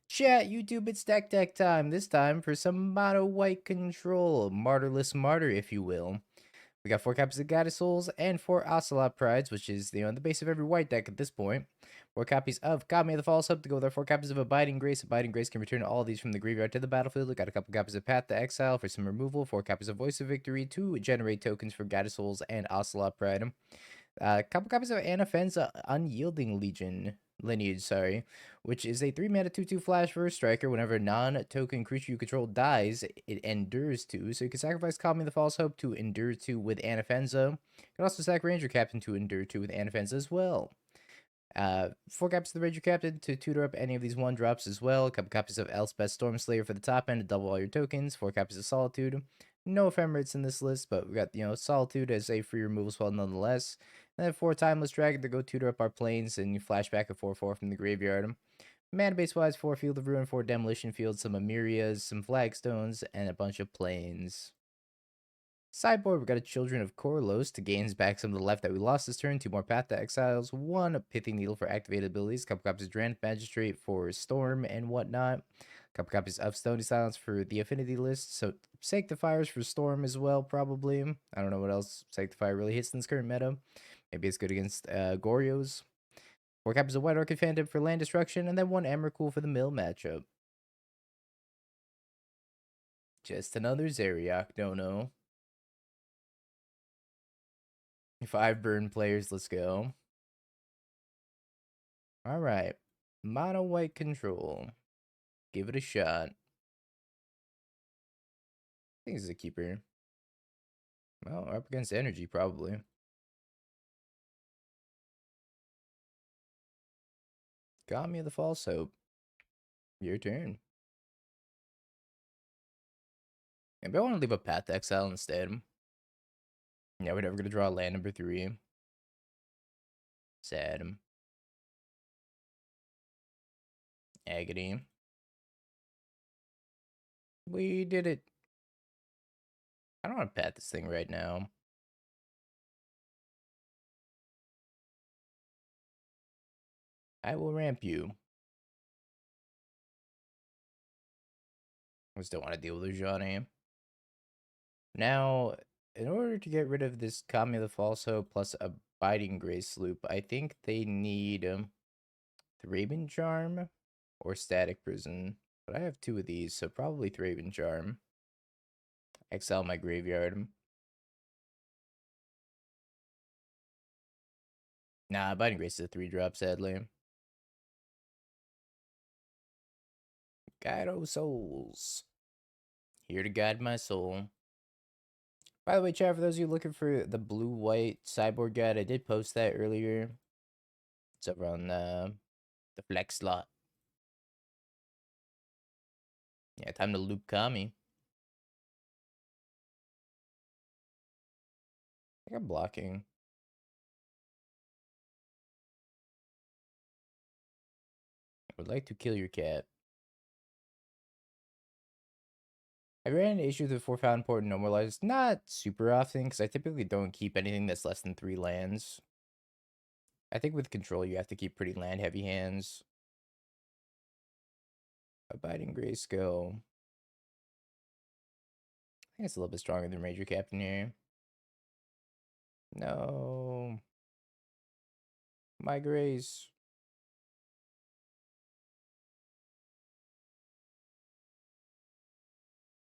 Chat, YouTube, it's deck time. This time for some mono white control. Martyrless martyr, if you will. We got 4 copies of Goddess Souls and 4 Ocelot Prides, which is the base of every white deck at this point. 4 copies of Kami of the False Hope to go with our 4 copies of Abiding Grace. Abiding Grace can return all of these from the graveyard to the battlefield. We got a couple copies of Path to Exile for some removal. 4 copies of Voice of Victory to generate tokens for Goddess Souls and Ocelot Pride. A couple copies of Anafenza Unyielding Lineage, sorry, which is a 3-mana 2/2 flash for a striker. Whenever non-token creature you control dies, it endures 2. So you can sacrifice Calming the False Hope to endure 2 with Anafenza. You can also sack Ranger-Captain to endure 2 with Anafenza as well. 4 copies of the Ranger-Captain to tutor up any of these 1-drops as well. A couple copies of Elspeth Stormslayer for the top end to double all your tokens. 4 copies of Solitude. No ephemerates in this list, but we got, Solitude as a free removal spell nonetheless. And then 4 Timeless Dragon to go tutor up our planes, and you flashback a 4/4 from the graveyard. Mana base wise, 4 Field of Ruin, 4 Demolition Field, some Emerias, some Flagstones, and a bunch of planes. Sideboard, we got a Children of Korlis to gains back some of the life that we lost this turn. 2 more Path to Exiles, 1 Pithing Needle for activated abilities, a couple copies of Drannith Magistrate for Storm and whatnot, a couple copies of Stony Silence for the Affinity list, so Sanctifiers for Storm as well, probably. I don't know what else Sanctifier really hits in this current meta. Maybe it's good against Gorios. 4 copies of White Orchid Phantom for land destruction, and then 1 Emrakul for the mill matchup. Just another Zeriak, no. 5 burn players, let's go. Alright. Mono white control. Give it a shot. I think it's a keeper. Well, up against energy, probably. Got me the false hope. Your turn. Maybe I want to leave a Path to Exile instead. Yeah, we're never going to draw land number 3. Sad. Agony. We did it. I don't want to pat this thing right now. I will ramp you. I still want to deal with Johnny. Now, in order to get rid of this Kami the False Hope plus Abiding Grace loop, I think they need Thraben Charm or Static Prison. But I have 2 of these, so probably Thraben Charm. Exile my graveyard. Nah, Abiding Grace is a 3-drop, sadly. Guide, O souls. Here to guide my soul. By the way, chat, for those of you looking for the blue-white sideboard guide, I did post that earlier. It's over on the flex slot. Yeah, time to loop Kami. I think I'm blocking. I would like to kill your cat. I ran into issues with 4 Fountain Port and Normalized. Not super often, because I typically don't keep anything that's less than 3 lands. I think with control, you have to keep pretty land-heavy hands. Abiding Grayskull. I think it's a little bit stronger than Ranger-Captain here. No. My Grace.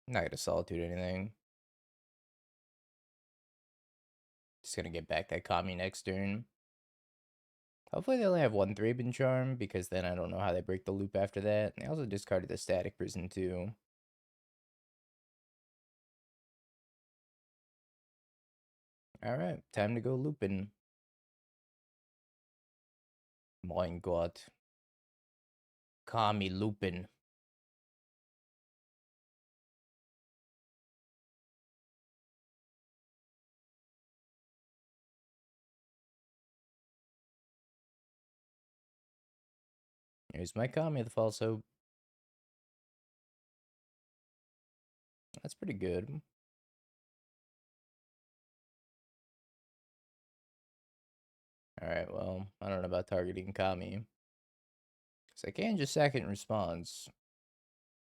I'm not gonna Solitude anything. Just gonna get back that Kami next turn. Hopefully they only have 1 Thraben Charm, because then I don't know how they break the loop after that. They also discarded the Static Prison too. Alright, time to go looping. Mein Gott. Kami looping. Here's my Kami the False Hope. That's pretty good. Alright, well, I don't know about targeting Kami. So I can just sack it in response.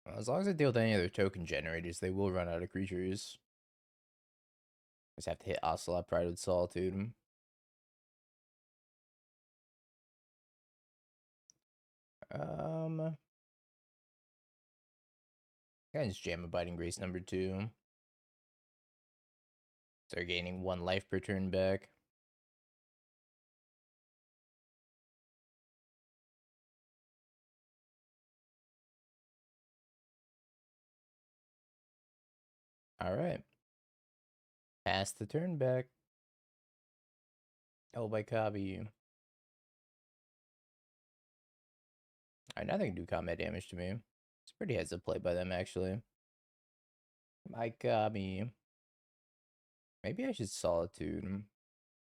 Well, as long as I deal with any other token generators, they will run out of creatures. Just have to hit Ocelot Pride with Solitude. I can just jam a Biting Grace number 2. Start gaining 1 life per turn back. Alright. Pass the turn back. Oh, by Kabi. Alright, now they can do combat damage to me. It's pretty heads up play by them, actually. My Kabi. Maybe I should Solitude.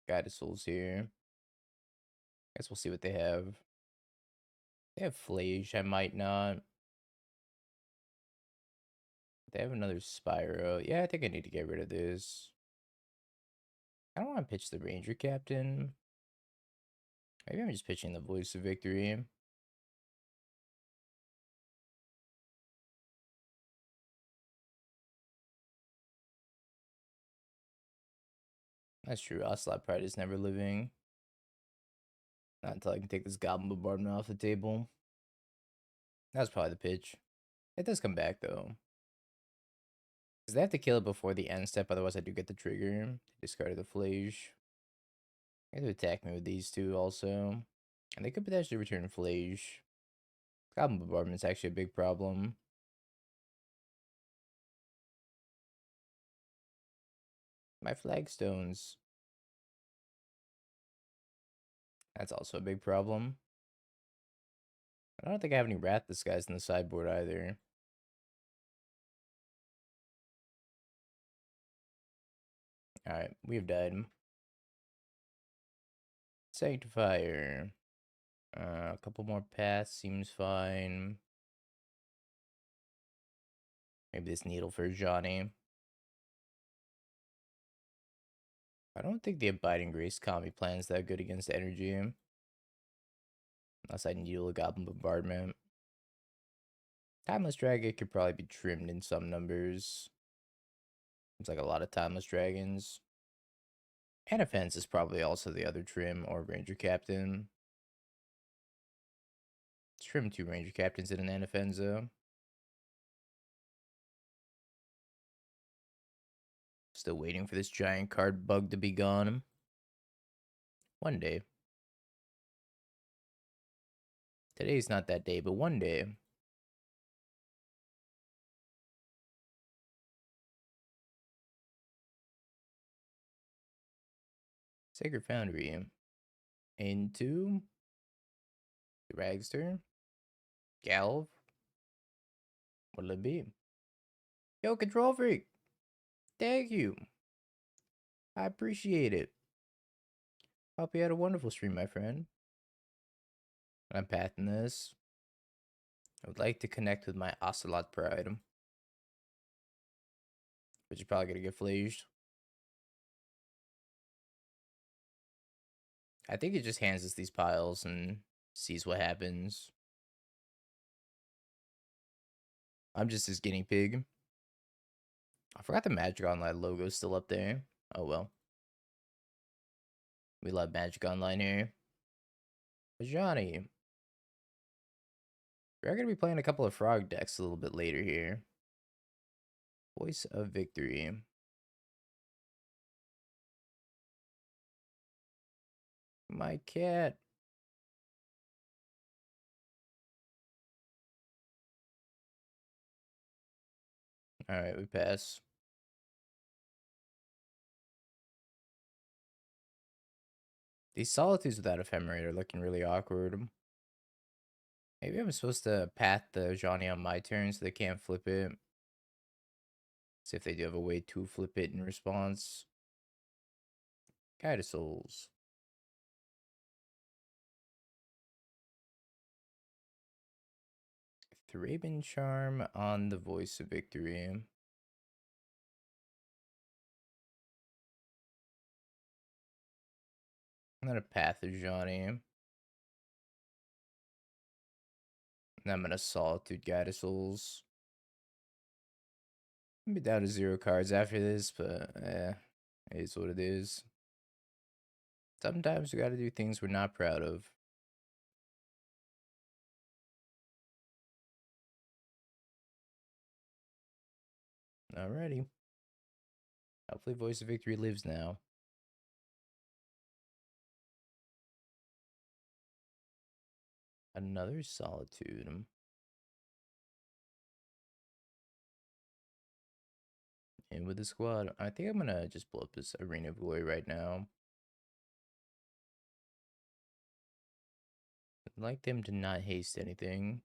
Guided Souls here. Guess we'll see what they have. They have Flage, I might not. They have another Spyro. Yeah, I think I need to get rid of this. I don't want to pitch the Ranger-Captain. Maybe I'm just pitching the Voice of Victory. That's true. Ocelot Pride is never living. Not until I can take this Goblin Bombardment off the table. That's probably the pitch. It does come back, though. Because they have to kill it before the end step, otherwise I do get the trigger. They discarded the Flage. They have to attack me with these two also. And they could potentially return Flage. Goblin Bombardment's actually a big problem. My Flagstones. That's also a big problem. I don't think I have any Wrath Disguise in the sideboard either. Alright, we've died. Sanctifier. A couple more paths seems fine. Maybe this Needle for Johnny. I don't think the Abiding Grace Combi plan's that good against energy. Unless I Needle a Goblin Bombardment. Timeless Dragon could probably be trimmed in some numbers. Seems like a lot of Timeless Dragons. Anafenza is probably also the other trim, or Ranger-Captain. Trim 2 Ranger-Captains in an Anafenza. Still waiting for this giant card bug to be gone. One day. Today's not that day, but one day. Sacred Foundry. Into Dragster. Galv. What'll it be? Yo, Control Freak. Thank you. I appreciate it. Hope you had a wonderful stream, my friend. I'm pathing this. I would like to connect with my Ocelot Pride. But you're probably going to get flaged. I think it just hands us these piles and sees what happens. I'm just his guinea pig. I forgot the Magic Online logo is still up there. Oh well. We love Magic Online here. Johnny. We're going to be playing a couple of frog decks a little bit later here. Voice of Victory. My cat. Alright, we pass. These Solitudes without Ephemerate are looking really awkward. Maybe I'm supposed to path the Johnny on my turn so they can't flip it. See if they do have a way to flip it in response. Guide of Souls. Thraben Charm on the Voice of Victory. I'm gonna path the Johnny. I'm gonna Solitude Guide of Souls. I'll be down to 0 cards after this, but it is what it is. Sometimes we gotta do things we're not proud of. Alrighty. Hopefully Voice of Victory lives now. Another Solitude. In with the squad. I think I'm gonna just blow up this Arena of Glory right now. I'd like them to not haste anything.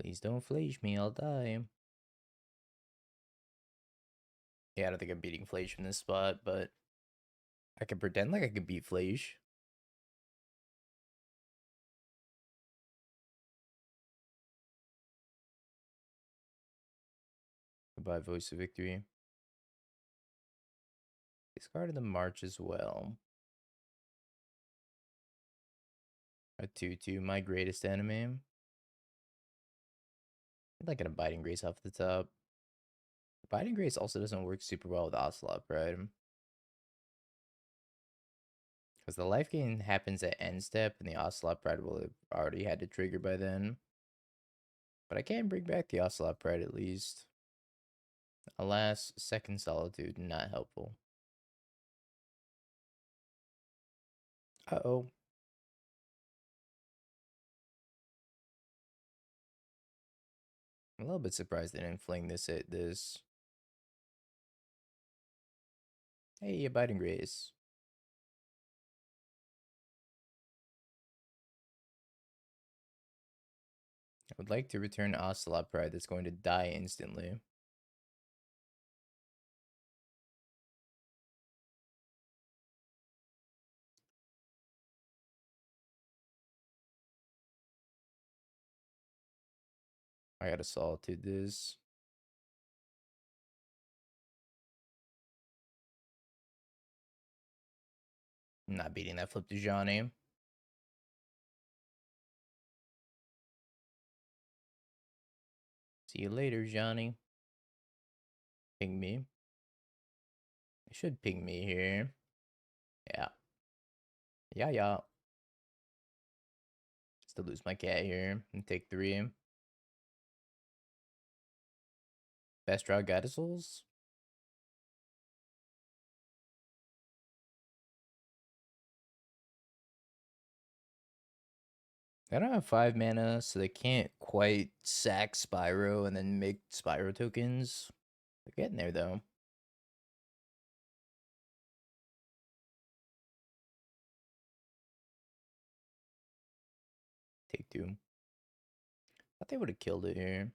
Please don't flage me, I'll die. Yeah, I don't think I'm beating Flage from this spot, but I can pretend like I can beat Flage. Goodbye, Voice of Victory. Discarded the March as well. A 2/2, my greatest enemy. I'd like an Abiding Grace off the top. Abiding Grace also doesn't work super well with Ocelot Pride. Because the life gain happens at end step, and the Ocelot Pride will have already had to trigger by then. But I can bring back the Ocelot Pride at least. Alas, second Solitude, not helpful. Uh-oh. I'm a little bit surprised they didn't fling this at this. Hey, Abiding Grace. I would like to return Ocelot Pride that's going to die instantly. I gotta Solitude this. I'm not beating that flip to Johnny. See you later, Johnny. Ping me. It should ping me here. Yeah. Yeah. Just to lose my cat here and take 3. Best draw Guide of Souls. They don't have 5 mana, so they can't quite sack Spyro and then make Spyro tokens. They're getting there, though. Take 2. Thought they would have killed it here.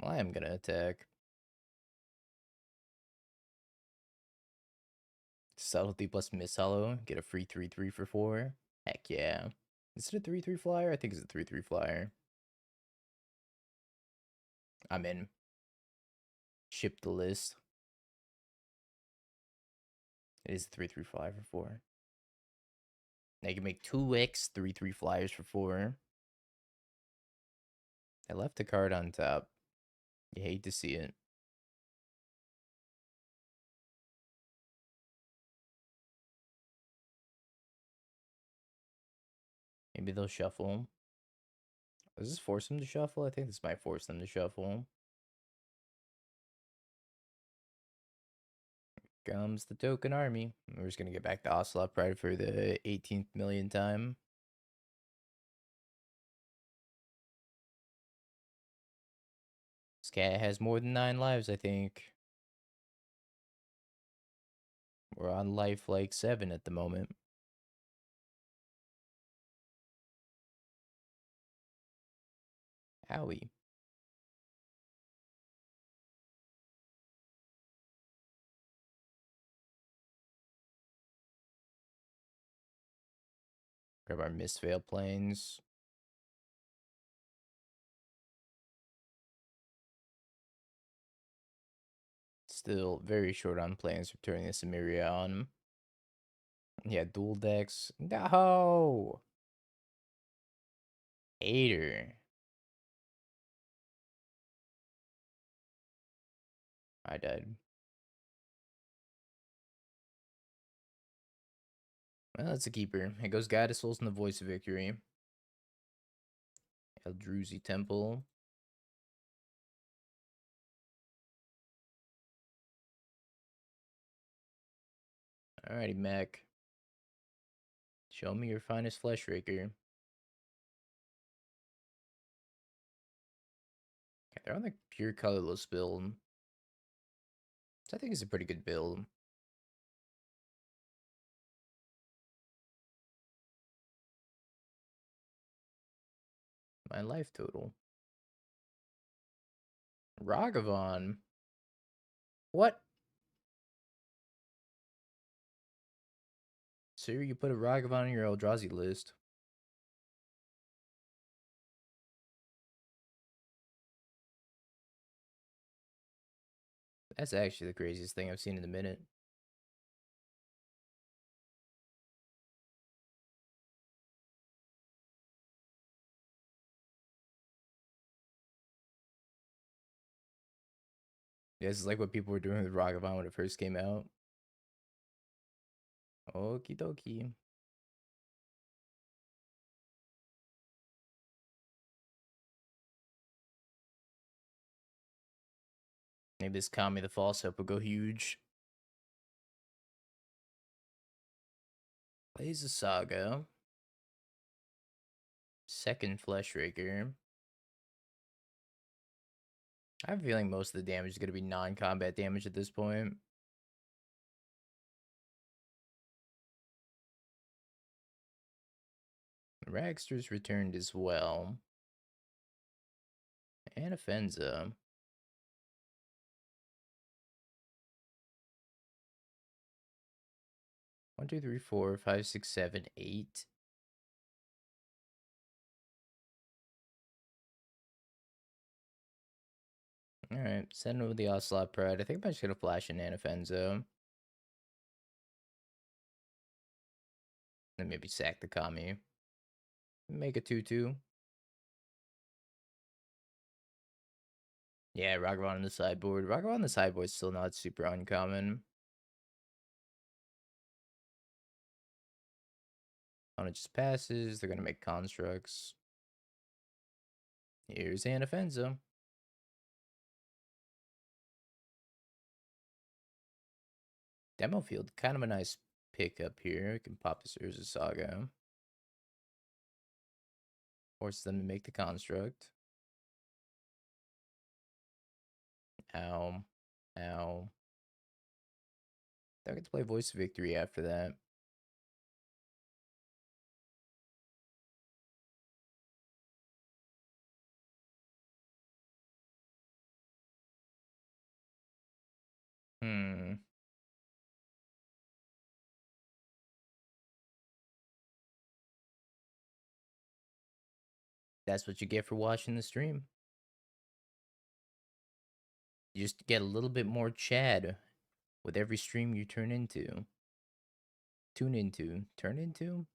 Well, I am gonna attack. Subtlety plus Miss Hollow. Get a free 3/3 for 4. Heck yeah. Is it a 3/3 flyer? I think it's a 3/3 flyer. I'm in. Ship the list. It is 3/3 flyer for 4. Now you can make 2x 3/3 flyers for 4. I left a card on top. You hate to see it. Maybe they'll shuffle. Does this force them to shuffle? I think this might force them to shuffle. Comes the token army. We're just gonna get back to Ocelot Pride for the 18th million time. This cat has more than 9 lives, I think. We're on life like 7 at the moment. Owie. Grab our Mistveil Plains. still very short on plans for turning this Emeria on. Yeah, dual decks. No! Hater. I died. Well, that's a keeper. It goes Guide of Souls and the Voice of Victory. Eldruzi Temple. Alrighty, mech. Show me your finest Flesh Raker. Okay, they're on the pure colorless build. So I think it's a pretty good build. My life total. Ragavan. What? Sir, you put a Ragavan on your Eldrazi list. That's actually the craziest thing I've seen in a minute. Yeah, this is like what people were doing with Ragavan when it first came out. Okie dokie. Maybe this Kami the False Hope will go huge. Plays a Saga. Second Flesh Raker. I have a feeling most of the damage is going to be non-combat damage at this point. Ragster's returned as well. Anafenza. 1, 2, 3, 4, 5, 6, 7, 8. Alright, send over the Ocelot Pride. I think I'm just going to flash in Anafenza. Then maybe sack the Kami. Make a 2-2. Yeah, Ragavan on the sideboard. Ragavan on the sideboard is still not super uncommon. Opponent just passes. They're going to make constructs. Here's Anafenza. Demo Field, kind of a nice pickup here. We can pop this Urza Saga. Force them to make the construct. Ow. Ow. I get to play Voice of Victory after that. That's what you get for watching the stream. You just get a little bit more Chad with every stream you turn into. Tune into. Turn into?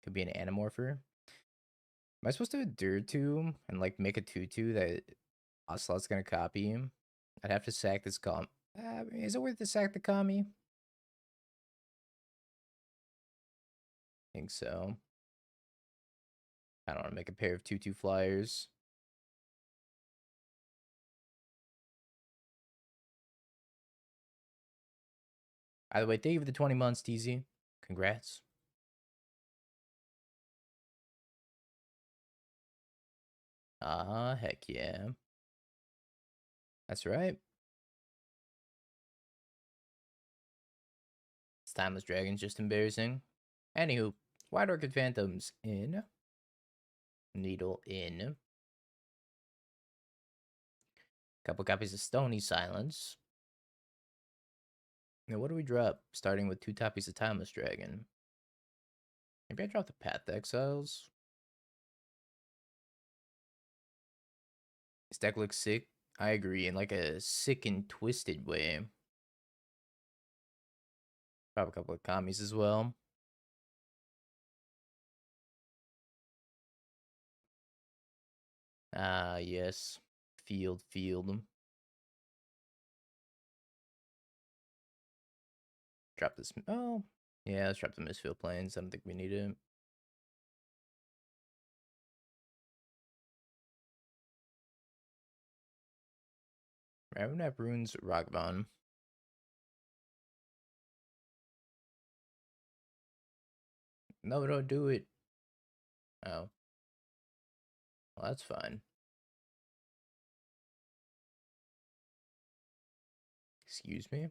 Could be an Animorpher. Am I supposed to do 2 and like make a 2-2 that Ocelot's gonna copy him? I'd have to sack this is it worth to sack the Kami? I think so. I don't want to make a pair of 2-2 flyers. Either way, thank you for the 20 months, TZ. Congrats. Heck yeah. That's right. This Timeless Dragon's just embarrassing. Anywho, White Orchid Phantoms in. Needle in. Couple copies of Stony Silence. Now, what do we drop? Starting with 2 copies of Timeless Dragon. Maybe I drop the Path Exiles. This deck looks sick. I agree, in like a sick and twisted way. Probably a couple of commies as well. Ah, yes. Field. Drop this. Oh, yeah, let's drop the Mistveil Plains. I don't think we need it. Ravenap Runes, Ragavan. No, don't do it. Oh. Well, that's fine. Excuse me?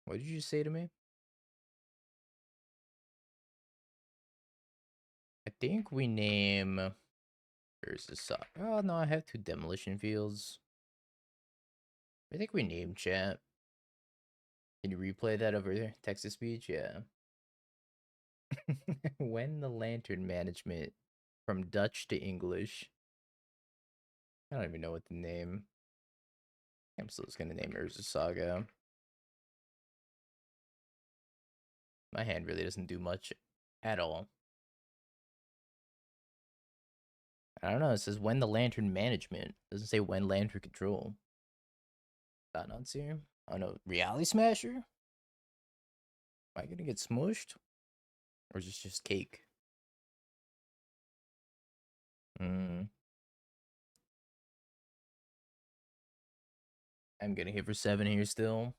What did you say to me? I think we name... Where's the sock? Oh, no, I have 2 Demolition Fields. I think we named chat. Can you replay that over there? Text-to-speech? Yeah. When the Lantern Management from Dutch to English. I don't even know what the name. I'm still just gonna name Urza Saga. My hand really doesn't do much at all. I don't know. It says when the Lantern Management. It doesn't say when Lantern Control. That nuts here. Oh no, Reality Smasher? Am I gonna get smushed? Or is this just cake? I'm gonna hit for 7 here still.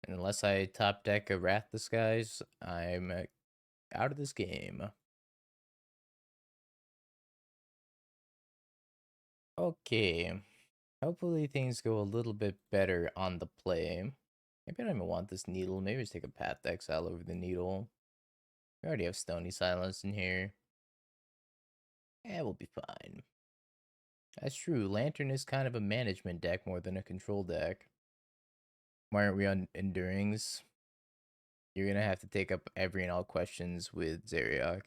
And unless I top deck a Wrath Disguise, I'm out of this game. Okay. Hopefully things go a little bit better on the play. Maybe I don't even want this needle. Maybe just take a Path to Exile over the needle. We already have Stony Silence in here. Yeah, we'll be fine. That's true. Lantern is kind of a management deck more than a control deck. Why aren't we on Endurings? You're gonna have to take up every and all questions with Zeriok.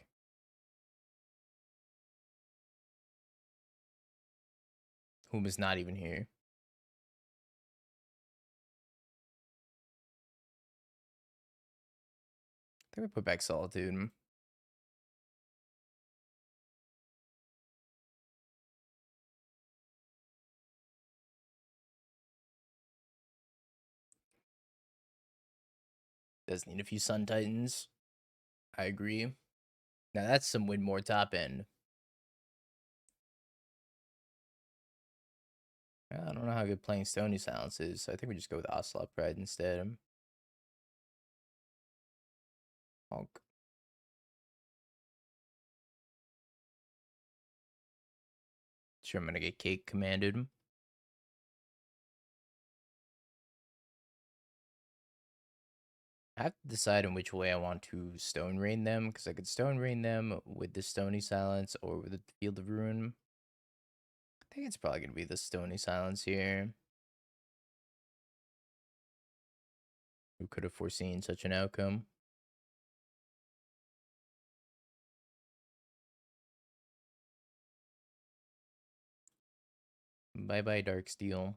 Whom is not even here. I think we put back Solitude. Does need a few Sun Titans. I agree. Now that's some win more top end. I don't know how good playing Stony Silence is, so I think we just go with Ocelot Pride instead. Honk. Sure, I'm gonna get cake commanded. I have to decide on which way I want to Stone Rain them, because I could Stone Rain them with the Stony Silence or with the Field of Ruin. I think it's probably gonna be the Stony Silence here. Who could have foreseen such an outcome? Bye bye, Darksteel.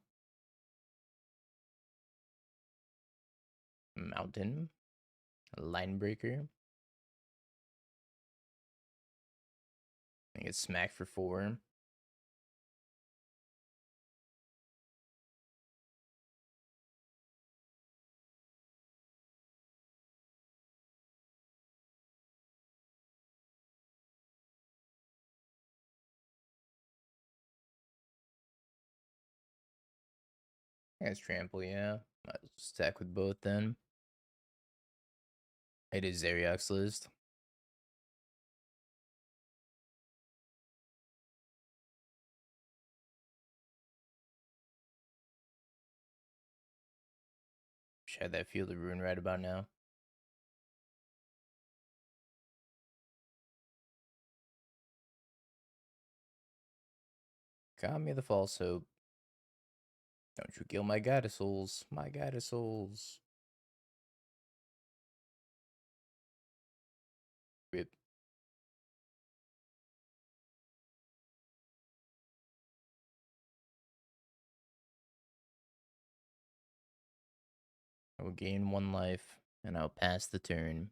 Mountain. Linebreaker. I get smacked for 4. That's trample, yeah. Might stack with both then. It is Zeriok's list. Should have that Field of Ruin right about now. Got me the false hope. Don't you kill my goddess souls. My goddess souls. Rip. I will gain 1 life, and I'll pass the turn.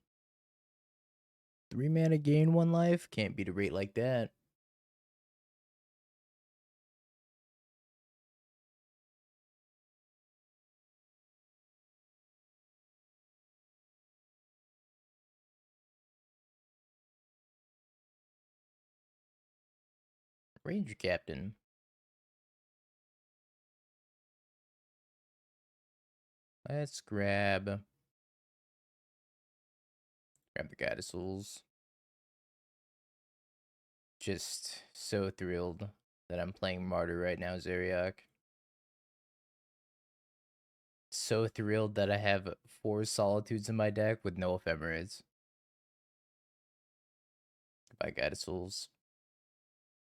3 mana, gain 1 life? Can't beat a rate like that. Ranger-Captain. Let's grab the Goddess Souls. Just so thrilled that I'm playing Martyr right now, Zeriak. So thrilled that I have 4 Solitudes in my deck with no Ephemerids. Goodbye, Goddess Souls.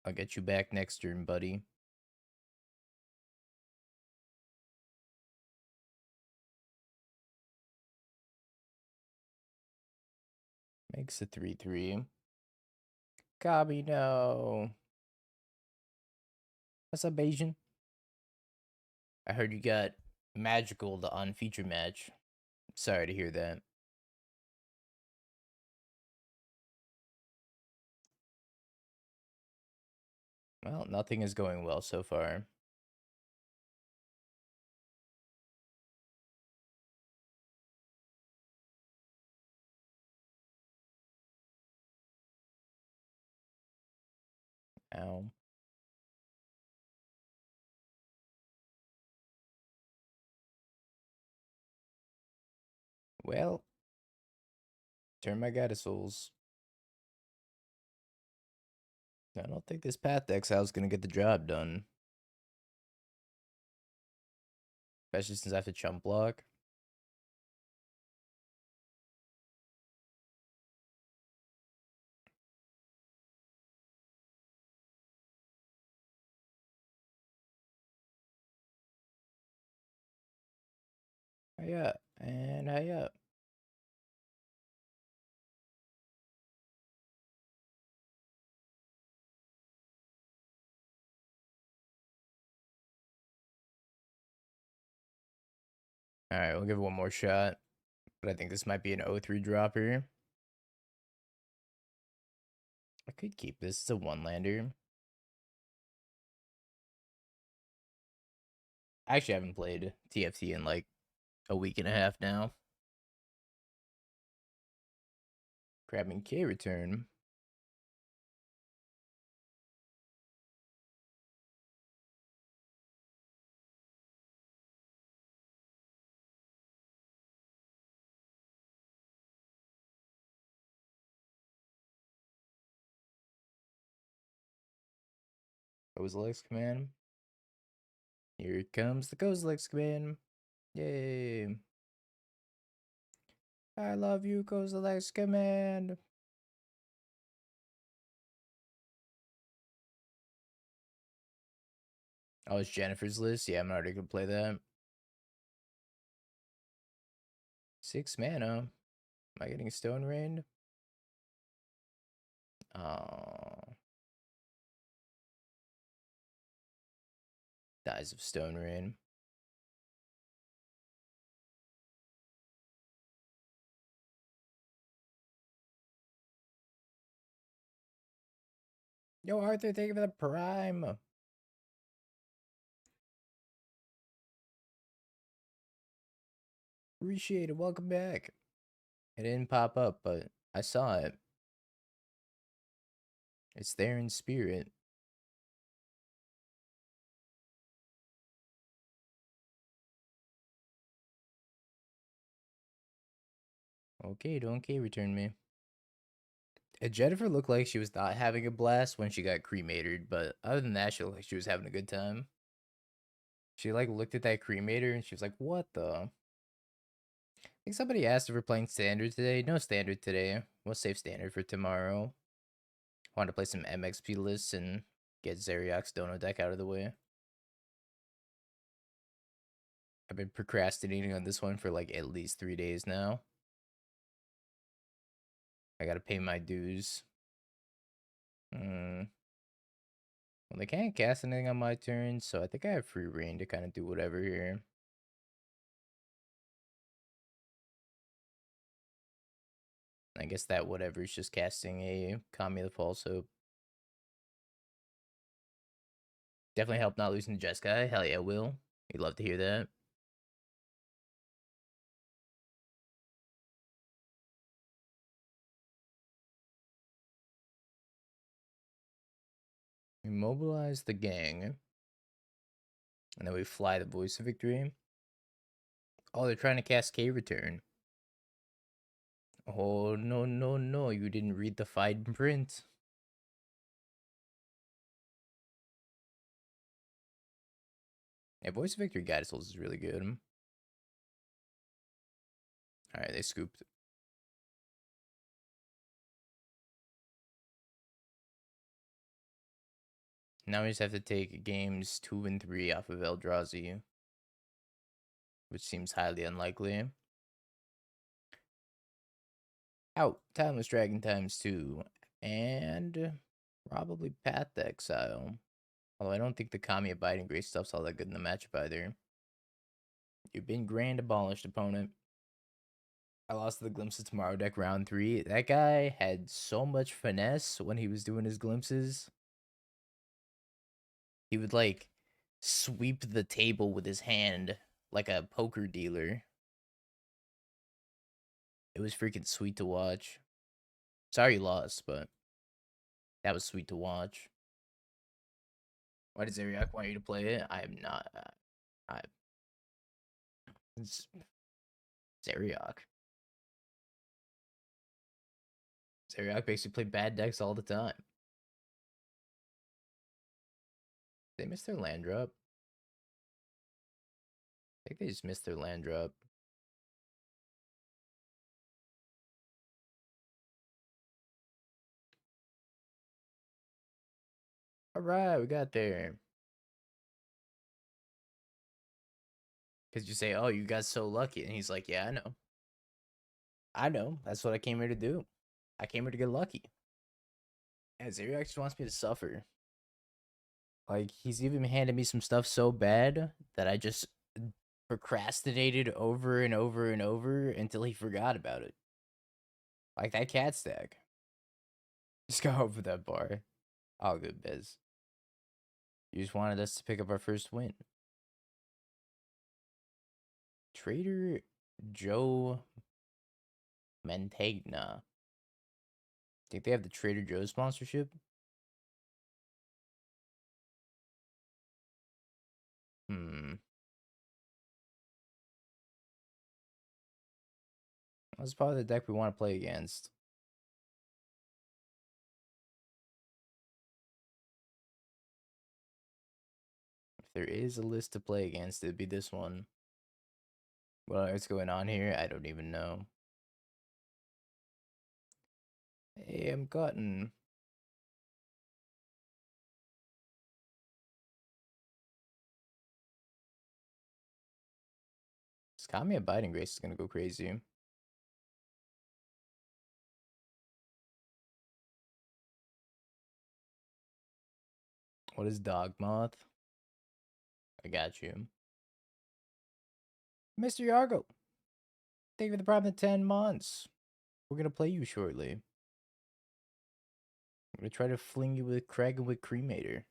I'll get you back next turn, buddy. Makes a 3/3. Kabi, no. What's up, Asian? I heard you got Magical to unfeature match. Sorry to hear that. Well, nothing is going well so far. Ow. Well, turn my Goddess Souls. I don't think this Path Exile is going to get the job done. Especially since I have to chump block. Hiya, and hiya. Alright, we'll give it one more shot. But I think this might be an 0-3 dropper. I could keep this. It's a 1-lander. I actually haven't played TFT in like a week and a half now. Grabbing K return. Kozilek's command. Here comes the Kozilek's command. Yay. I love you, Kozilek's command. Oh, it's Jennifer's list? Yeah, I'm already gonna play that. 6 mana. Am I getting Stone Rain? Oh. Dies of Stone Rain. Yo, Arthur, thank you for the Prime. Appreciate it. Welcome back. It didn't pop up, but I saw it. It's there in spirit. Okay, don't K return me. Jennifer looked like she was not having a blast when she got cremated, but other than that, she looked like she was having a good time. She like looked at that cremator and she was like, "What the?" I think somebody asked if we're playing standard today. No standard today. We'll save standard for tomorrow. I want to play some MXP lists and get Zeriak's Dono deck out of the way. I've been procrastinating on this one for like at least 3 days now. I gotta pay my dues. Well, they can't cast anything on my turn, so I think I have free reign to kind of do whatever here. I guess that whatever is just casting a Kami of the False Hope. Definitely help not losing to Jeskai. Hell yeah, Will. We'd love to hear that. We mobilize the gang. And then we fly the Voice of Victory. Oh, they're trying to cast K-Return. Oh, no, no, no. You didn't read the fine print. Yeah, Voice of Victory Guided Souls is really good. Alright, they scooped. Now we just have to take games 2 and 3 off of Eldrazi, which seems highly unlikely. Out, Timeless Dragon times 2, and probably Path to Exile. Although I don't think the Kami Abiding Grace stuff's all that good in the matchup either. You've been grand abolished, opponent. I lost to the Glimpse of Tomorrow deck round 3. That guy had so much finesse when he was doing his glimpses. He would like sweep the table with his hand like a poker dealer. It was freaking sweet to watch. Sorry you lost, but that was sweet to watch. Why does Ariak want you to play it? I am not. It's Ariak. Ariak basically play bad decks all the time. They missed their land drop. I think they just missed their land drop. Alright, we got there. Because you say, oh, you got so lucky. And he's like, yeah, I know. I know. That's what I came here to do. I came here to get lucky. And Zeriak just wants me to suffer. Like, he's even handed me some stuff so bad that I just procrastinated over and over and over until he forgot about it. Like that cat stack. Just go over that bar. All good, Biz. You just wanted us to pick up our first win. Trader Joe Mantegna. Think they have the Trader Joe sponsorship? That's probably the deck we want to play against. If there is a list to play against, it'd be this one. What is going on here? I don't even know. Hey, I'm Cotton. This Kami Abiding Grace is gonna go crazy. What is Dog Moth? I got you. Mr. Yargo. Thank you for the prime of 10 months. We're gonna play you shortly. I'm gonna try to fling you with Craig and with Cremator.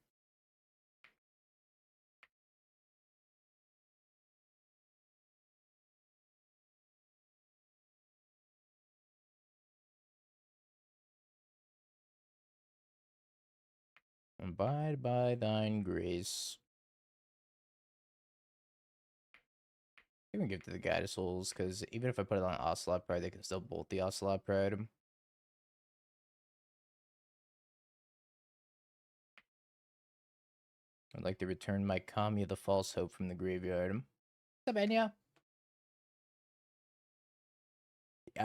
Abide by thine grace. I'm gonna give it to the Guide of Souls, because even if I put it on Ocelot Pride, they can still bolt the Ocelot Pride. I'd like to return my Kami of the False Hope from the graveyard. What's up, Enya?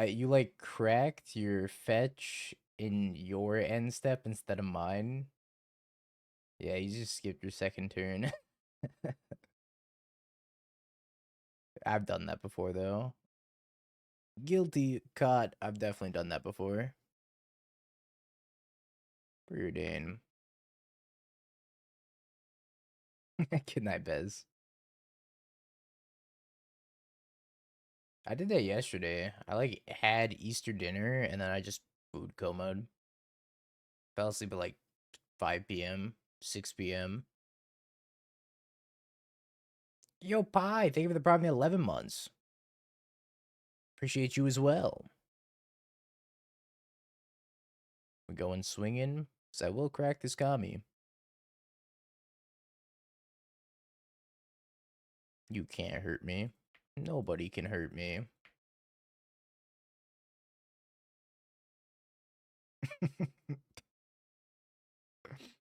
You like cracked your fetch in your end step instead of mine. Yeah, you just skipped your second turn. I've done that before, though. Guilty, caught. I've definitely done that before. Preordain. Good night, Bez. I did that yesterday. I like had Easter dinner and then I just food comaed. Fell asleep at like 5 p.m., 6 p.m. Yo, Pi, thank you for the Prime 11 months. Appreciate you as well. We going swinging, because I will crack this commie. You can't hurt me. Nobody can hurt me.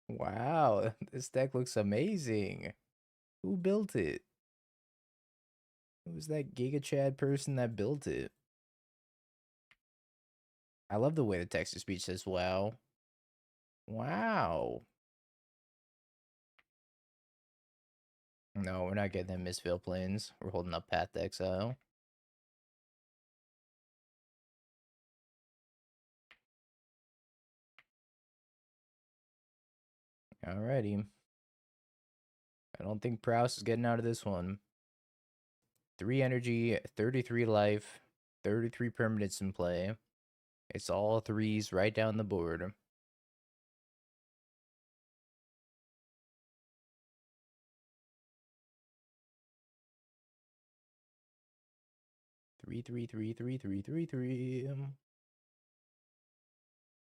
Wow, this deck looks amazing. Who built it? Who's that Giga Chad person that built it? I love the way the text to speech says wow. Wow. No, we're not getting them Mistveil Plains. We're holding up Path to Exile. Alrighty. I don't think Prouse is getting out of this one. 3 energy, 33 life, 33 permanents in play. It's all threes right down the board. Three.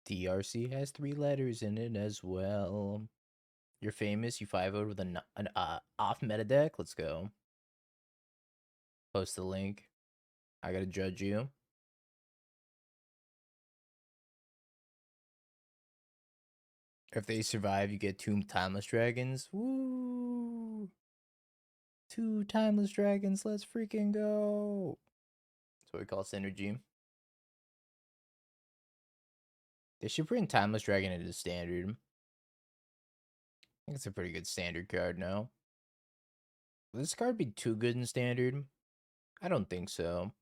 DRC has 3 letters in it as well. You're famous. You 5-0'd with an off meta deck. Let's go. Post the link. I gotta judge you. If they survive, you get 2 Timeless Dragons. Woo! 2 Timeless Dragons. Let's freaking go. That's what we call synergy. They should bring Timeless Dragon into standard. I think it's a pretty good standard card now. Will this card be too good in standard? I don't think so.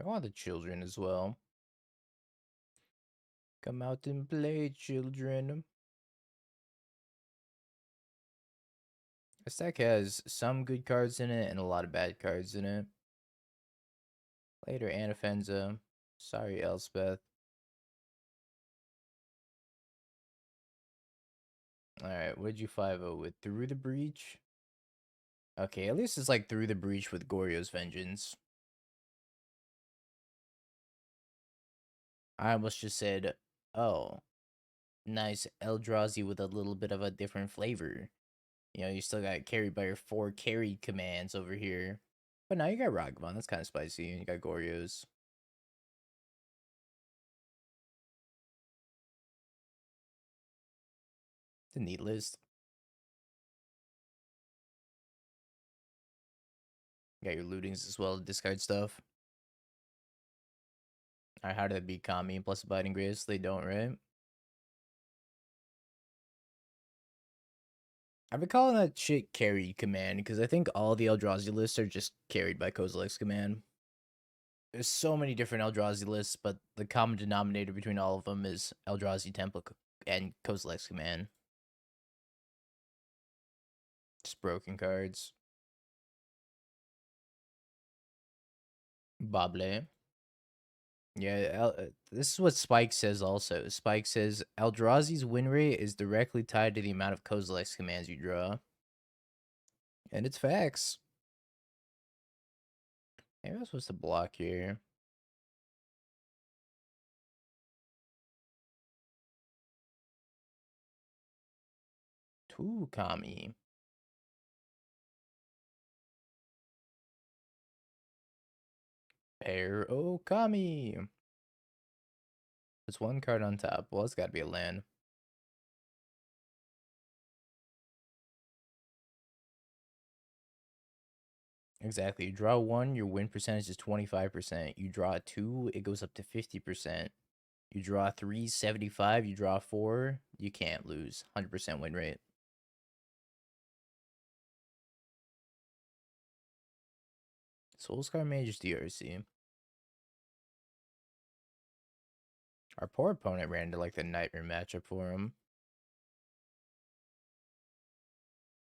I want the children as well. Come out and play, children. This deck has some good cards in it and a lot of bad cards in it. Later, Anafenza. Sorry, Elspeth. Alright, what'd you 5-0 with? Through the Breach? Okay, at least it's like Through the Breach with Goryo's Vengeance. I almost just said, oh, nice Eldrazi with a little bit of a different flavor. You know, you still got carried by your 4 carried commands over here. But now you got Ragavan, that's kind of spicy, and you got Goryo's. The neat list. You got your lootings as well, discard stuff. Alright, how did that beat Kami plus Abiding Grace? They don't, right? I've been calling that shit carried command because I think all the Eldrazi lists are just carried by Kozilek's command. There's so many different Eldrazi lists, but the common denominator between all of them is Eldrazi template and Kozilek's command. Just broken cards. Bable. Yeah, this is what Spike says also. Spike says Eldrazi's win rate is directly tied to the amount of Kozilek's commands you draw. And it's facts. Maybe I'm supposed to block here. Two Kami. Pair Okami. There's one card on top. Well, it's gotta be a land. Exactly. You draw 1, your win percentage is 25%. You draw 2, it goes up to 50%. You draw 3, 75. You draw 4, you can't lose. 100% win rate. Soulscar Mage's DRC. Our poor opponent ran into like the nightmare matchup for him.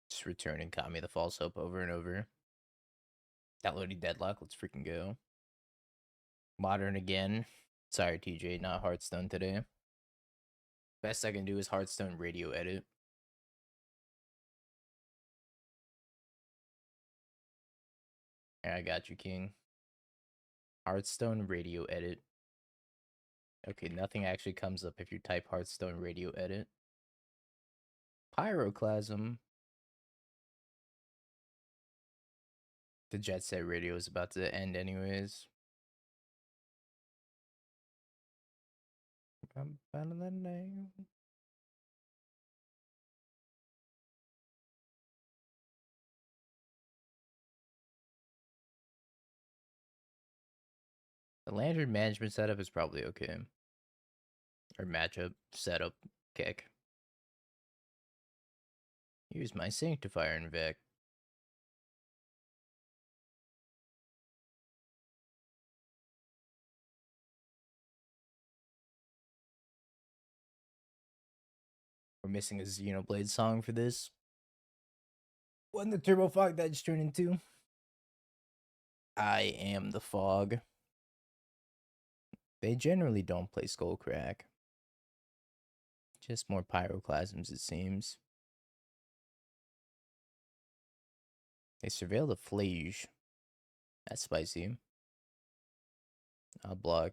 Just returning Kami the False Hope over and over. Downloading Deadlock, let's freaking go. Modern again. Sorry, TJ, not Hearthstone today. Best I can do is Hearthstone radio edit. I got you, King. Hearthstone radio edit. Okay, nothing actually comes up if you type Hearthstone radio edit. Pyroclasm. The Jet Set radio is about to end anyways. I'm out of the name. The Lantern management setup is probably okay. Or matchup setup kick. Here's my Sanctifier en-Vec. We're missing a Xenoblade song for this. What the Turbo Fog that just turned into? I am the fog. They generally don't play Skullcrack. Just more Pyroclasms, it seems. They surveil the Flage. That's spicy. I'll block.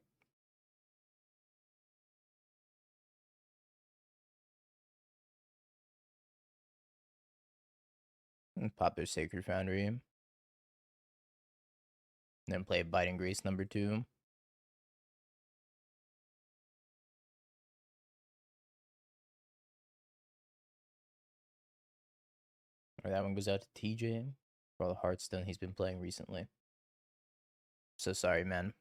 And pop their Sacred Foundry. And then play Biting Grace number 2. Or that one goes out to TJ for all the Hearthstone he's been playing recently. So sorry, man.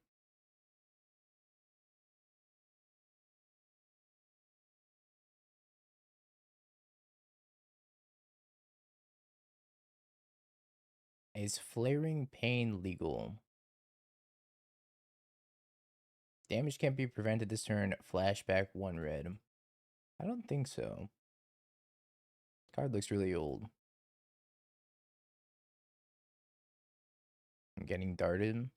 Is Flaring Pain legal? Damage can't be prevented this turn. Flashback 1 red. I don't think so. Card looks really old. I'm getting darted.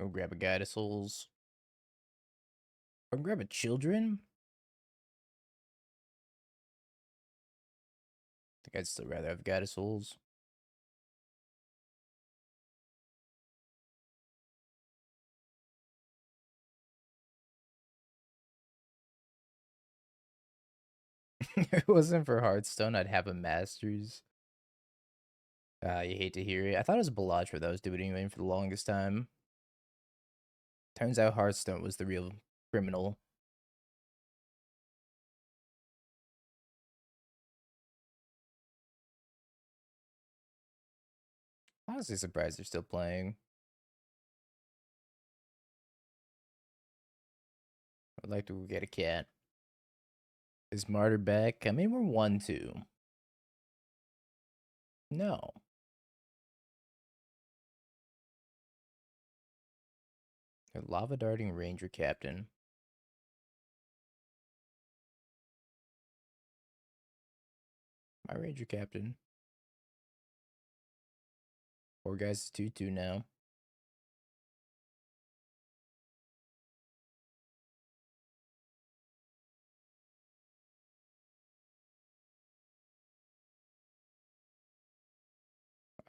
Go grab a Guide of Souls. Or grab a Children? I think I'd still rather have Guide of Souls. If it wasn't for Hearthstone, I'd have a Masters. You hate to hear it. I thought it was Balatra that was doing it for the longest time. Turns out Hearthstone was the real criminal. Honestly surprised they're still playing. I'd like to get a cat. Is Martyr back? I mean, we're 1-2. No. A Lava Darting Ranger-Captain. My Ranger-Captain. 4 guys is 2-2 now.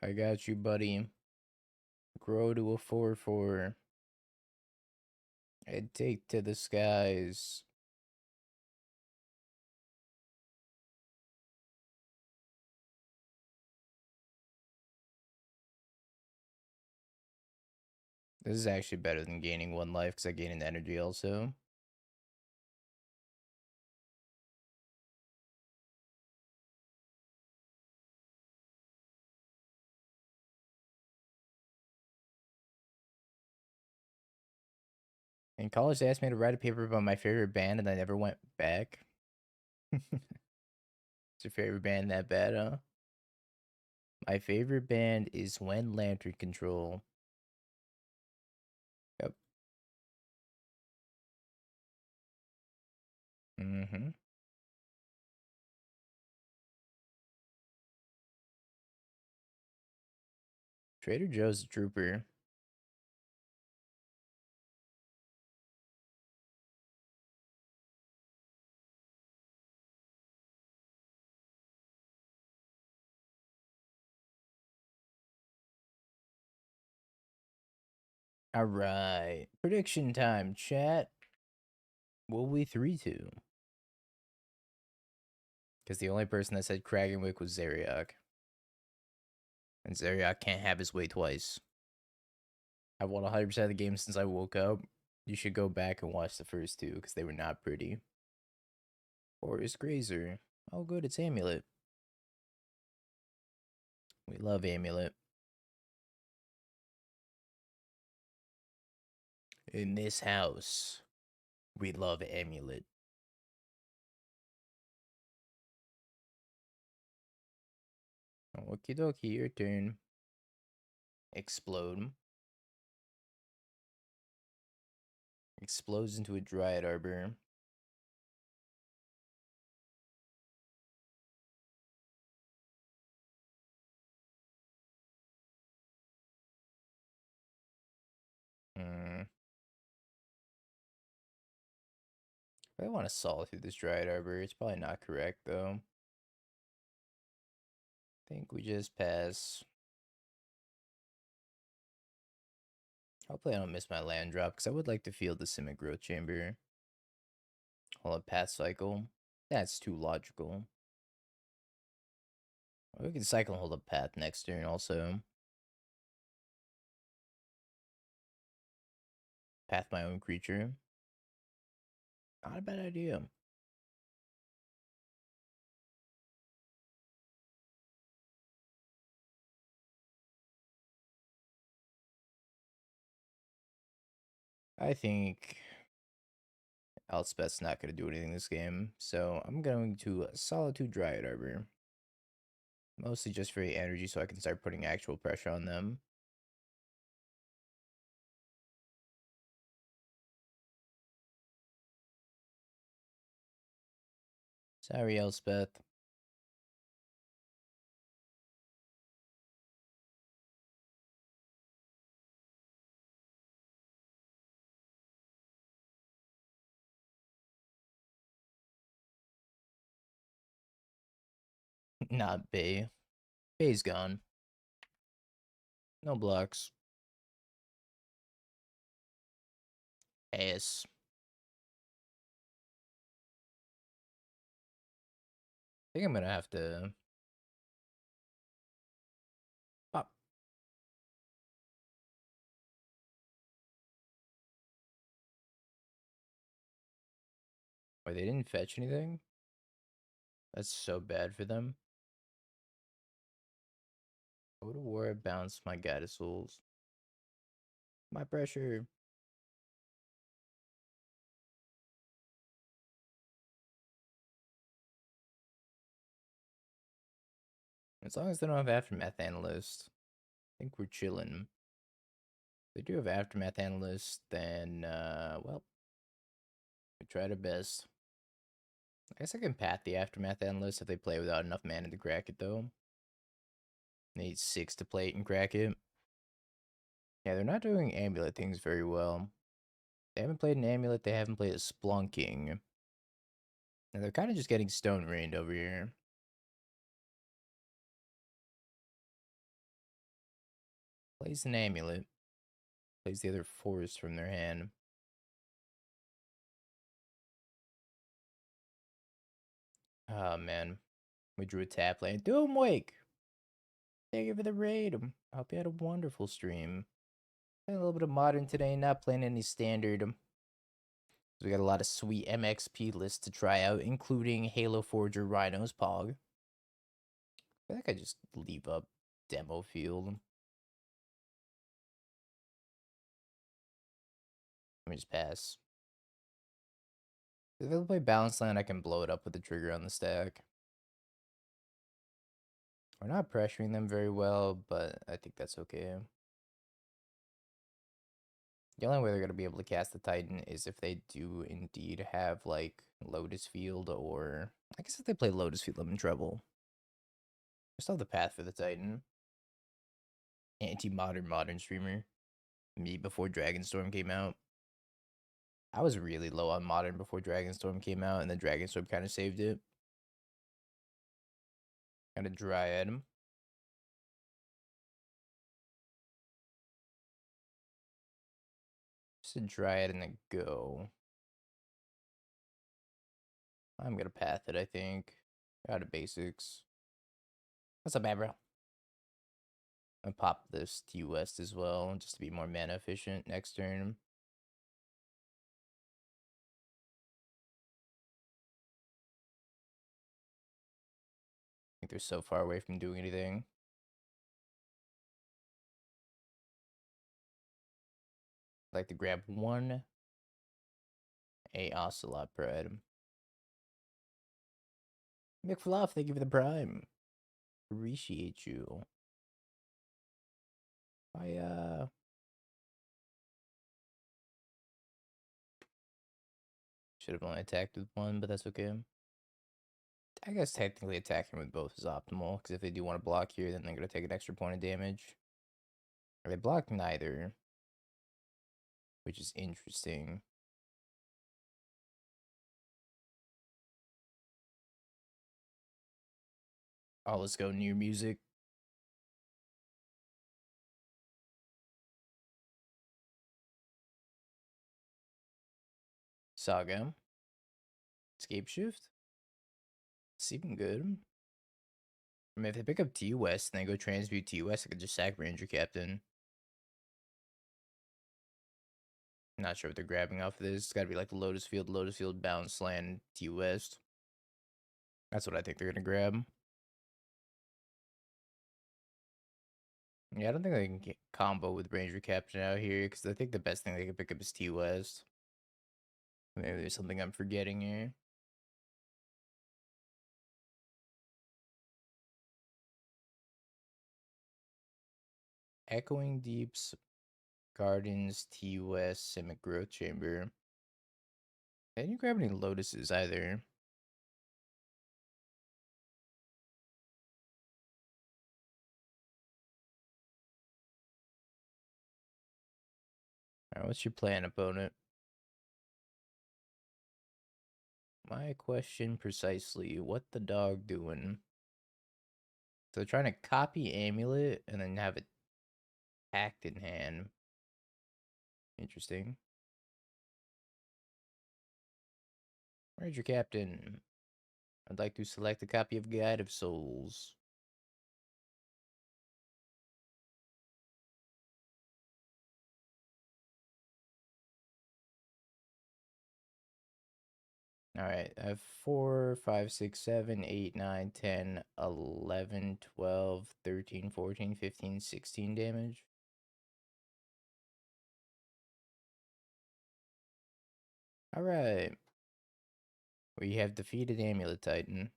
I got you, buddy. Grow to a 4-4. And take to the skies. This is actually better than gaining 1 life because I gain an energy also. In college, they asked me to write a paper about my favorite band, and I never went back. Is your favorite band that bad, huh? My favorite band is When Lantern Control. Yep. Mm-hmm. Trader Joe's a trooper. All right. Prediction time, chat. Will we 3-2? Because the only person that said Kragenwick was Zeriak. And Zeriak can't have his way twice. I've won 100% of the games since I woke up. You should go back and watch the first two because they were not pretty. Forest Grazer. Oh, good. It's Amulet. We love Amulet. In this house, we love Amulet. Okie dokie, your turn. Explode. Explodes into a Dryad Arbor. I want to Solitude this Dryad Arbor. It's probably not correct, though. I think we just pass. Hopefully I don't miss my land drop, because I would like to field the Simic Growth Chamber. Hold a Path Cycle. That's too logical. We can cycle and hold a Path next turn, also. Path my own creature. Not a bad idea. I think Elspeth's not going to do anything this game, so I'm going to Solitude Dryad Arbor. Mostly just for the energy so I can start putting actual pressure on them. Sorry, Elspeth. Not Bay. Bay's gone. No blocks. Ass. I think I'm gonna have to pop. Wait, they didn't fetch anything? That's so bad for them. Go to war, bounce my Gaddis Souls. My pressure. As long as they don't have Aftermath Analyst, I think we're chilling. If they do have Aftermath Analyst, then, well, we tried our best. I guess I can path the Aftermath Analyst if they play without enough mana to crack it, though. Need 6 to play it and crack it. Yeah, they're not doing Amulet things very well. They haven't played an Amulet, they haven't played a Splunking. And they're kind of just getting Stone Rained over here. Plays an Amulet. Plays the other Forest from their hand. Oh, man. We drew a tap lane. Doomwake! Thank you for the raid. I hope you had a wonderful stream. Playing a little bit of Modern today, not playing any Standard. We got a lot of sweet MXP lists to try out, including Halo Forger Rhinos Pog. I feel like I just leave up Demo Field. Let me just pass. If they play Balance Land, I can blow it up with the trigger on the stack. We're not pressuring them very well, but I think that's okay. The only way they're going to be able to cast the Titan is if they do indeed have, like, Lotus Field, or... I guess if they play Lotus Field, I'm in trouble. I still have the path for the Titan. Anti-modern streamer. Me before Dragonstorm came out. I was really low on Modern before Dragonstorm came out, and then Dragonstorm kind of saved it. Kind of Dryad him. Just a Dryad and a go. I'm gonna path it, I think. Out of basics. What's up, bad bro? I pop this T West as well, just to be more mana efficient next turn. I think they're so far away from doing anything. I'd like to grab one. A Ocelot Pride. McFluff, thank you for the prime. Appreciate you. Should have only attacked with one, but that's okay. I guess technically attacking with both is optimal, because if they do want to block here, then they're going to take an extra point of damage. Or they block neither, which is interesting. Oh, let's go new music. Saga. Escape Shift. It's even good. I mean, if they pick up T West and they go transmute T West, I could just sack Ranger-Captain. Not sure what they're grabbing off of this. It's got to be like the Lotus Field, Bounce Land, T West. That's what I think they're going to grab. Yeah, I don't think they can get combo with Ranger-Captain out here, because I think the best thing they can pick up is T West. Maybe there's something I'm forgetting here. Echoing Deeps, Gardens, T West, Simic Growth Chamber. I didn't grab any Lotuses either. Alright, what's your plan, opponent? My question precisely, what the dog doing? So they're trying to copy Amulet and then have it hacked in hand. Interesting. Ranger-Captain. I'd like to select a copy of Guide of Souls. Alright, I have 4, 5, 6, 7, 8, 9, 10, 11, 12, 13, 14, 15, 16 damage. Alright. We have defeated Amulet Titan.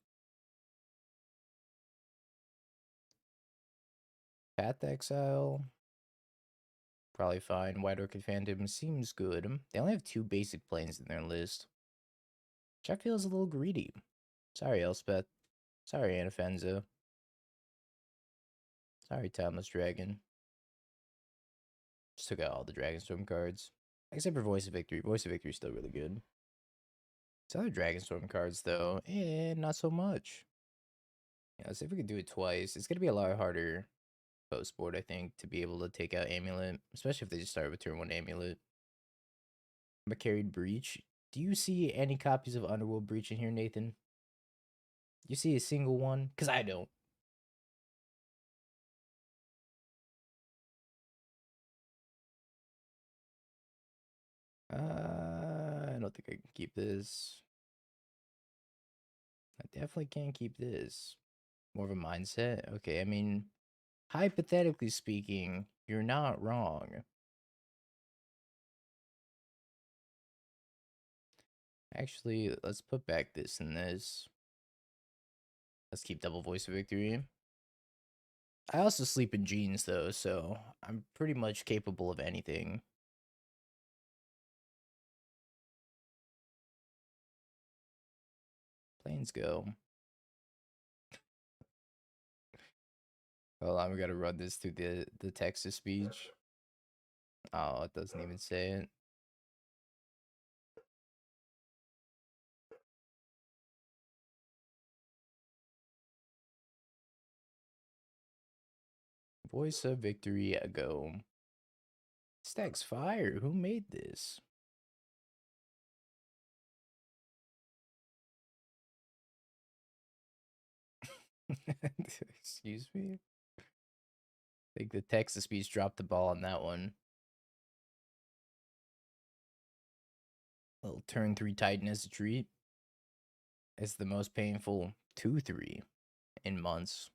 Path Exile. Probably fine. White Orchid Phantom seems good. They only have 2 basic planes in their list, which I feel is a little greedy. Sorry, Elspeth. Sorry, Anafenza. Sorry, Timeless Dragon. Just took out all the Dragonstorm cards. Except for Voice of Victory. Voice of Victory is still really good. Some other Dragonstorm cards, though, not so much. Yeah, let's see if we can do it twice. It's going to be a lot harder post board, I think, to be able to take out Amulet, especially if they just start with turn 1 Amulet. I'm a carried Breach. Do you see any copies of Underworld Breach in here, Nathan? You see a single one? Because I don't. I don't think I can keep this. I definitely can't keep this. More of a mindset? Okay, I mean, hypothetically speaking, you're not wrong. Actually, let's put back this and this. Let's keep double voice of victory. I also sleep in jeans though, so I'm pretty much capable of anything. Planes go. Hold on, we gotta run this through the text to speech. Oh, it doesn't even say it. Voice of victory, go. Stacks fire. Who made this? Excuse me? I think the text to speech dropped the ball on that one. Little turn 3 Titan as a treat. It's the most painful 2-3 in months.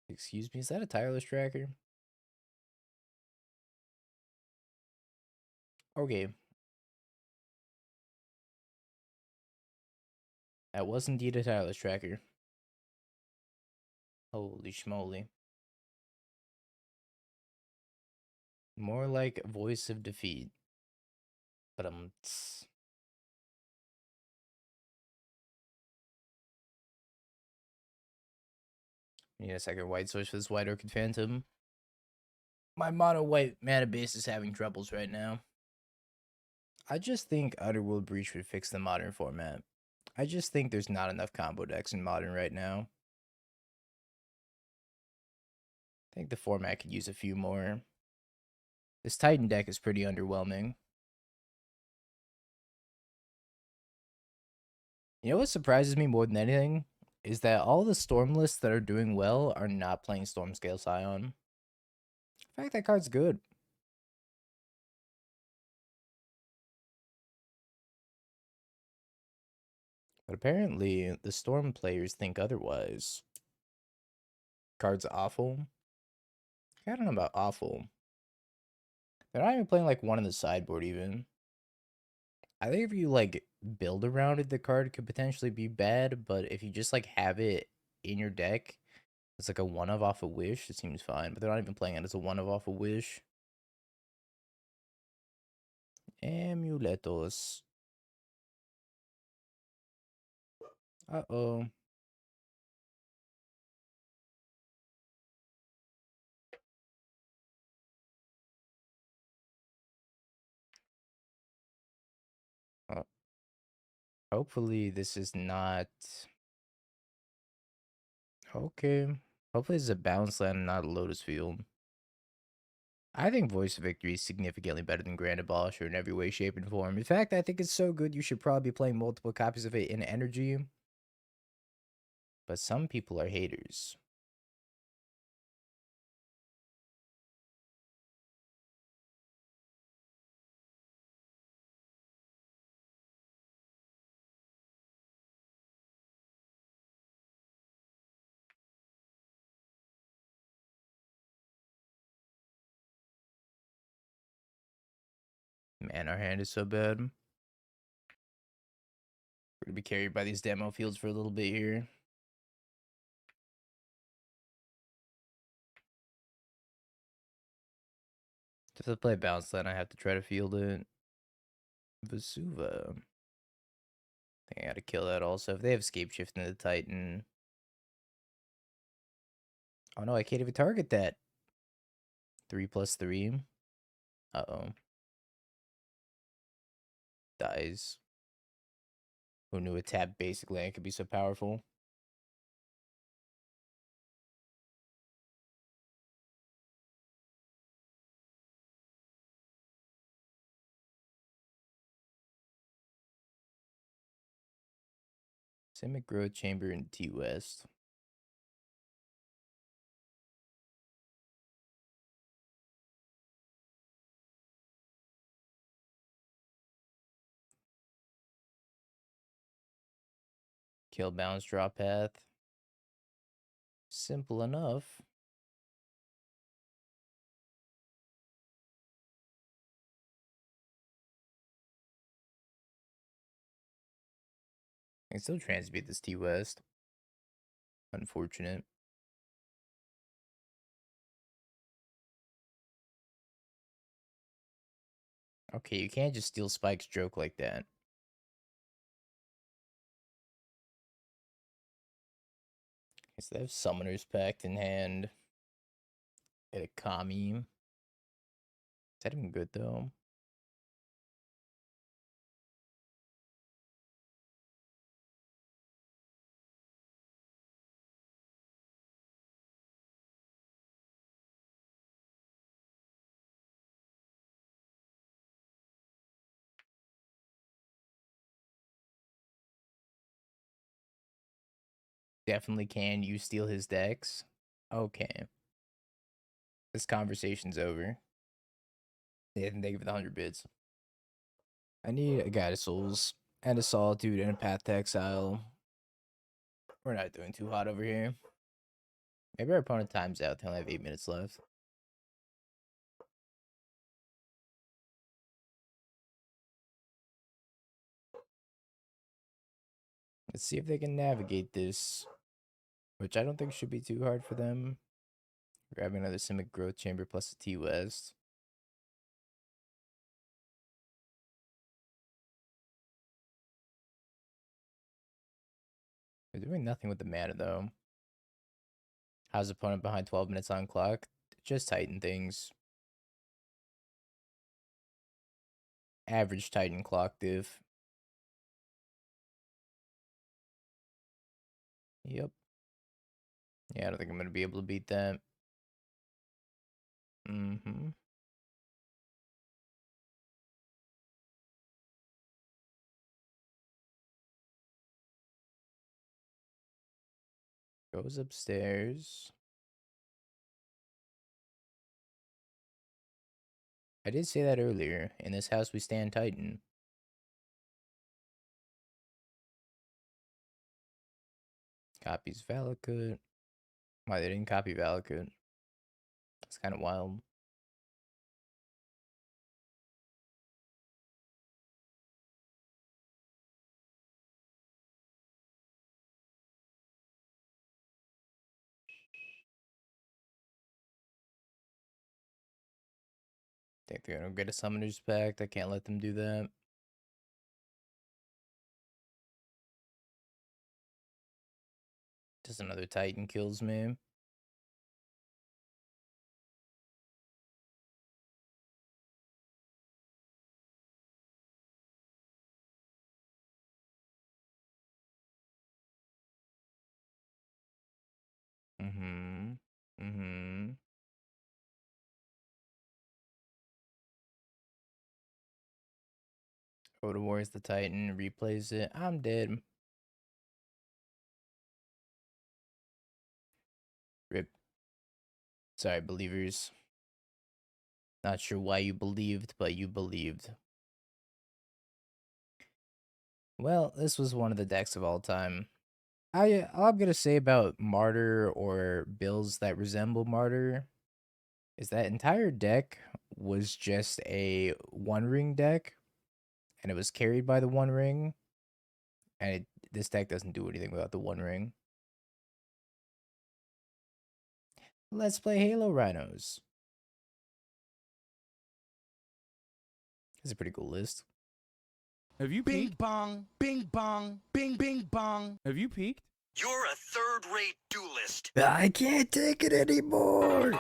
Excuse me, is that a tireless tracker? Okay. That was indeed a tireless tracker. Holy schmoly. More like voice of defeat. But need a second white switch for this white Orchid Phantom. My mono white mana base is having troubles right now. I just think Underworld Breach would fix the modern format. I just think there's not enough combo decks in modern right now. I think the format could use a few more. This Titan deck is pretty underwhelming. You know what surprises me more than anything? Is that all the Storm lists that are doing well are not playing Stormscale Scion. In fact, that card's good. But apparently, the Storm players think otherwise. Card's awful. I don't know about awful. They're not even playing like one in the sideboard even. I think if you like build around it, the card could potentially be bad, but if you just like have it in your deck, it's like a one of off a wish, it seems fine. But they're not even playing it as a one of off a wish. Amuletos. Uh-oh. Hopefully this is not... Okay. Hopefully this is a bounce land and not a Lotus Field. I think Voice of Victory is significantly better than Grand Abolisher in every way, shape, and form. In fact, I think it's so good you should probably be playing multiple copies of it in Energy. But some people are haters. Man, our hand is so bad. We're gonna be carried by these demo fields for a little bit here. If I play bounce land, I have to try to field it. Vesuva. I think I gotta kill that also. If they have escape shift into the Titan. Oh no, I can't even target that. 3+3. Uh-oh. Dies. Who knew a tap basic land could be so powerful? Simic Growth Chamber in T West. Kill bounce draw path. Simple enough. I can still transmute this T-West. Unfortunate. Okay, you can't just steal Spike's joke like that. Okay, so they have Summoner's Pact in hand. Get a Kami. Is that even good, though? Definitely can you steal his decks? Okay. This conversation's over. Yeah, thank you for the 100 bits. I need a Guide of Souls and a Solitude and a Path to Exile. We're not doing too hot over here. Maybe our opponent times out. They only have 8 minutes left. Let's see if they can navigate this, which I don't think should be too hard for them. Grabbing another Simic Growth Chamber plus a T-West. They're doing nothing with the mana, though. How's the opponent behind 12 minutes on clock? Just Titan things. Average Titan clock diff. Yep. Yeah, I don't think I'm going to be able to beat that. Mm-hmm. Goes upstairs. I did say that earlier. In this house, we stand Titan. Copies Valakut. Why, they didn't copy Valakut. That's kind of wild. Think they're gonna get a Summoner's Pact. I can't let them do that. Just another Titan kills me. Mm-hmm. Mm-hmm. Go to War's the Titan, replays it. I'm dead. Rip. Sorry, believers. Not sure why you believed, but you believed. Well, this was one of the decks of all time. All I'm gonna say about Martyr or builds that resemble Martyr is that entire deck was just a One Ring deck, and it was carried by the One Ring, and this deck doesn't do anything without the One Ring. Let's play Halo Rhinos. It's a pretty cool list. Have you Bing peeked? bong, bing bong, bing bing bong. Have you peeked? You're a third-rate duelist. I can't take it anymore.